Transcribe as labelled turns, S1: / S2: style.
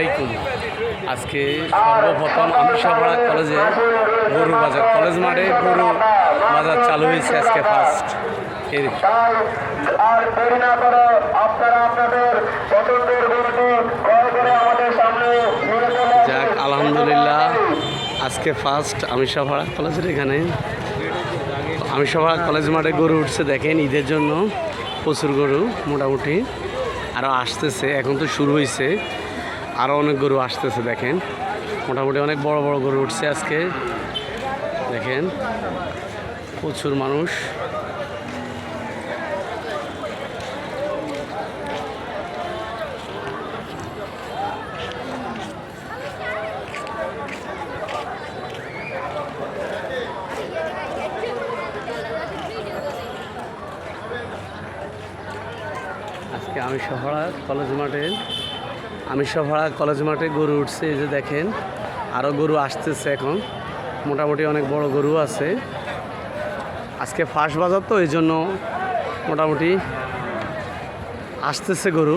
S1: আলাইকুম। আজকে সর্বপ্রথম আমিষাপাড়া কলেজে গরু বাজার, কলেজ মাঠে গরু বাজার চালু হয়েছে আজকে ফার্স্ট। যাক আলহামদুলিল্লাহ, আজকে ফার্স্ট আমিষাপাড়া কলেজের এখানে আমিষাপাড়া কলেজ মাঠে গরু উঠছে। দেখেন ঈদের জন্য প্রচুর গরু, মোটামুটি আরও আসতেছে, এখন তো শুরু হয়েছে, আরও অনেক গরু আসতেছে। দেখেন মোটামুটি অনেক বড় বড় গরু উঠছে আজকে। দেখেন প্রচুর মানুষ। আজকে আমিষাপাড়া কলেজ মাঠে গরু উঠছে। এই যে দেখেন আরও গরু আসতেছে, এখন মোটামুটি অনেক বড় গরু আছে। আজকে ফার্স্ট বাজার তো এই জন্য মোটামুটি আসতেছে গরু।